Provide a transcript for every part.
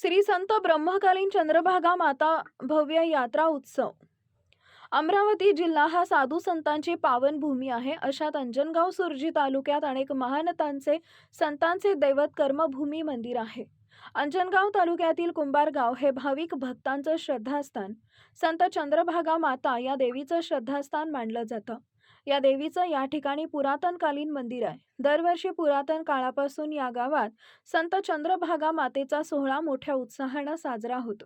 श्री संत ब्रह्मकालीन चंद्रभागा माता भव्य यात्रा उत्सव। अमरावती जिल्हा हा साधू संतांची पावन भूमी आहे। अशात अंजनगाव सुरजी तालुक्यात अनेक महानतांचे संतांचे दैवत कर्मभूमी मंदिर आहे। अंजनगाव तालुक्यातील कुंभारगाव हे भाविक भक्तांचं श्रद्धास्थान संत चंद्रभागा माता या देवीचं श्रद्धास्थान मानलं जातं। या देवीचं या ठिकाणी पुरातनकालीन मंदिर आहे। दरवर्षी पुरातन काळापासून या गावात संत चंद्रभागा मातेचा सोहळा मोठ्या उत्साहाने साजरा होतो।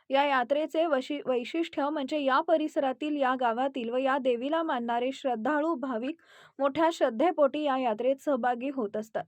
या यात्रेचे वैशिष्ट्य म्हणजे या परिसरातील, या गावातील व या देवीला मानणारे श्रद्धाळू भाविक मोठ्या श्रद्धेपोटी या यात्रेत सहभागी होत असतात।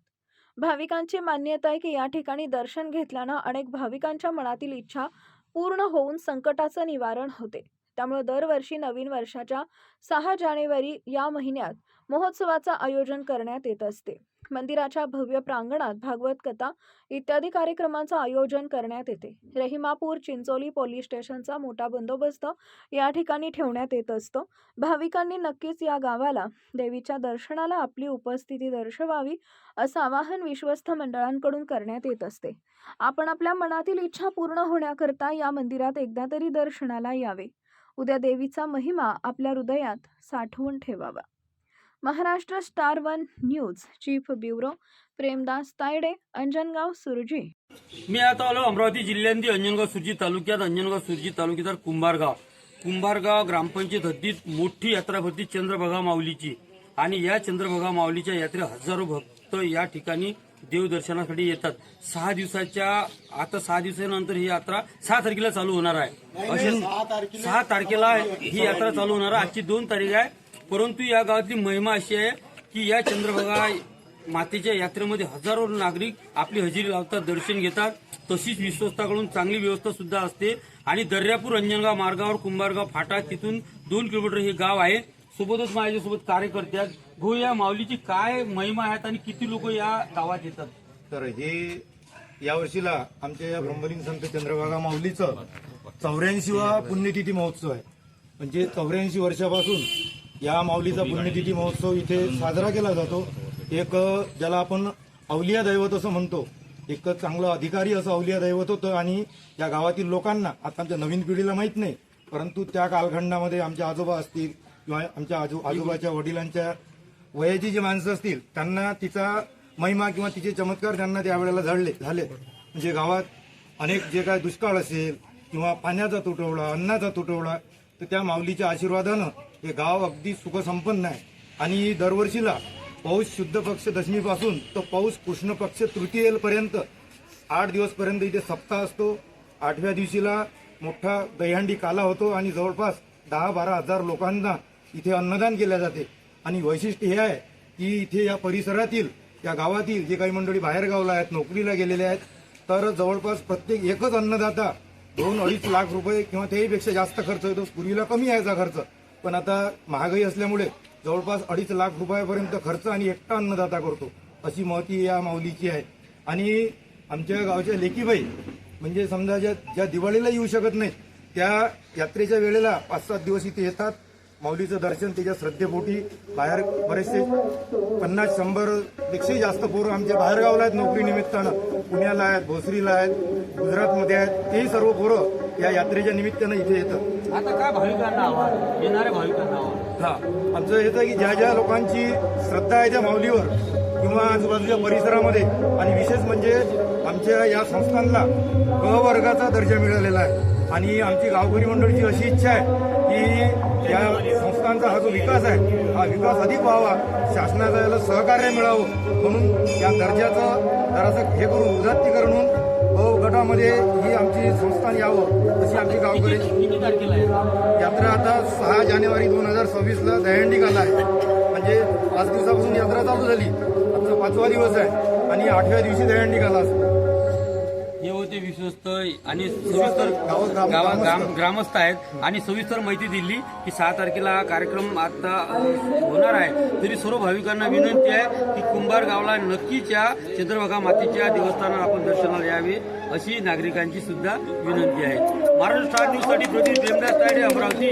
भाविकांची मान्यता आहे की या ठिकाणी दर्शन घेतल्यानं अनेक भाविकांच्या मनातील इच्छा पूर्ण होऊन संकटाचं निवारण होते। त्यामुळे दरवर्षी नवीन वर्षाच्या 6 जानेवारी या महिन्यात महोत्सवाचं आयोजन करण्यात येत असते। मंदिराच्या भव्य प्रांगणात भागवत कथा इत्यादी कार्यक्रमांचं आयोजन करण्यात येते। रहिमापूर चिंचोली पोलीस स्टेशनचा मोठा बंदोबस्त या ठिकाणी ठेवण्यात येत असतो। भाविकांनी नक्कीच या गावाला देवीच्या दर्शनाला आपली उपस्थिती दर्शवावी असं आवाहन विश्वस्त मंडळांकडून करण्यात येत असते। आपण आपल्या मनातील इच्छा पूर्ण होण्याकरता या मंदिरात एकदा तरी दर्शनाला यावे। उद्या देवीचा महिमा आपल्या हृदयात साठवून ठेवावा। Maharashtra star 1 news chief bureau Premdas Tayde, Anjangaon Surji. मी आता आलो अमरावती जिल्ह्यातील अंजनगाव सुरजी तालुक्यात। अंजनगाव सुरजी तालुक्यात कुंभारगाव ग्रामपंचायत हद्दीत मोठी यात्रा भरती चंद्रभागा माऊलीची। आणि या चंद्रभागा माऊलीच्या यात्रेत हजारो भक्त या ठिकाणी देवदर्शनासाठी येतात। 6 दिवसानंतर ही यात्रा 6 तारखेला चालू होणार आहे। 6 तारखेला ही यात्रा चालू होणार आहे। आजची 2 तारीख आहे। परंतु या गावातली महिमा अशी आहे की या चंद्रभागा मातेच्या यात्रेमध्ये हजारो नागरिक आपली हजेरी लावतात, दर्शन घेतात। तशीच विश्वस्ताकडून चांगली व्यवस्था सुद्धा असते। आणि दर्यापूर अंजनगाव मार्गावर कुंभारगाव फाटा तिथून 2 किलोमीटर हे गाव आहे। सोबतच माझ्यासोबत कार्यकर्ते आहेत। भाऊ, या माऊलीची काय महिमा आहेत आणि किती लोक या गावात येतात? तर हे या वर्षीला आमच्या या ब्रह्मलीन संत चंद्रभागा माऊलीचं 84वा पुण्यतिथी महोत्सव आहे। म्हणजे 84 वर्षापासून या माऊलीचा पुण्यतिथी महोत्सव इथे साजरा केला जातो। एक ज्याला आपण अवलिया दैवत असं म्हणतो, एक चांगलं अधिकारी असं अवलिया दैवत होतं। आणि या गावातील लोकांना, आता आमच्या नवीन पिढीला माहीत नाही, परंतु त्या कालखंडामध्ये आमचे आजोबा असतील किंवा आमच्या आजोबाच्या वडिलांच्या वयाची जी माणसं असतील त्यांना तिचा महिमा किंवा तिचे चमत्कार त्यांना त्यावेळेला झाले। म्हणजे गावात अनेक जे काय दुष्काळ असेल किंवा पाण्याचा तुटवडा, अन्नाचा तुटवडा, तर त्या माऊलीच्या आशीर्वादानं हे गाव अगदी सुखसंपन्न आहे। आणि दरवर्षीला पौष शुद्ध पक्ष दशमीपासून तर पौष कृष्ण पक्ष तृतीयेपर्यंत 8 दिवसपर्यंत इथे सप्ताह असतो। 8व्या दिवशीला मोठा दहीहंडी काला होतो आणि जवळपास 10-12 हजार लोकांना इथे अन्नदान केले जाते। आणि वैशिष्ट्य हे आहे की इथे या परिसरातील, या गावातील जे काही मंडळी बाहेर गावला आहेत, नोकरीला गेलेले आहेत, तर जवळपास प्रत्येक एकच अन्नदाता 2-2.5 लाख रुपये किंवा त्याहीपेक्षा जास्त खर्च येतो। पूर्वीला कमी यायचा खर्च, पण आता महागाई असल्यामुळे जवळपास 2.5 लाख रुपयापर्यंत खर्च आणि एकटा अन्नदाता करतो। अशी महती या माऊलीची आहे। आणि आमच्या गावच्या लेकीबाई म्हणजे समजा ज्या दिवाळीला येऊ शकत नाहीत, त्या यात्रेच्या वेळेला 5-7 दिवस इथे येतात। माऊलीचं दर्शन त्याच्या श्रद्धेपोटी बाहेर बरेचसे 50-100 पेक्षाही जास्त पोरं आमच्या बाहेर गावला आहेत नोकरी निमित्तानं, पुण्याला आहेत, भोसरीला आहेत, गुजरातमध्ये आहेत, तेही सर्व पोरं या यात्रेच्या निमित्तानं इथे येतात। आता काय भाविकांना आव्हान, येणाऱ्या भाविकांना आव्हान? आमचं हेच आहे की ज्या लोकांची श्रद्धा आहे त्या माऊलीवर किंवा आजूबाजूच्या परिसरामध्ये, आणि विशेष म्हणजे आमच्या या संस्थानला क वर्गाचा दर्जा मिळालेला आहे। आणि आमची गावकरी मंडळीची अशी इच्छा आहे की या संस्थांचा हा जो विकास आहे, हा विकास अधिक व्हावा, शासनाचं याला सहकार्य मिळावं, म्हणून या दर्जाचं जरासं हे करून उदात्तीकरण होऊन गटामध्ये ही आमची संस्थान यावं अशी आमची गावकरी। किती तारखेला आहे यात्रा? आता 6 जानेवारी 2026ला दहीहंडी काला आहे। म्हणजे 5 दिवसापासून यात्रा चालू झाली, आजचा 5वा दिवस आहे आणि 8व्या दिवशी दहीहंडी काला असतो। हे होते विश्वस्त आणि सविस्तर ग्रामस्थ आहेत आणि सविस्तर माहिती दिली की 6 तारखेला हा कार्यक्रम आता होणार आहे। तरी सर्व भाविकांना विनंती आहे की कुंभारगावला नक्कीच या चंद्रभागा मातेच्या देवस्थानात आपण दर्शनाला यावे अशी नागरिकांची सुद्धा विनंती आहे। महाराष्ट्र स्टार न्यूजसाठी प्रदीप प्रेमदास तायडे, अमरावती।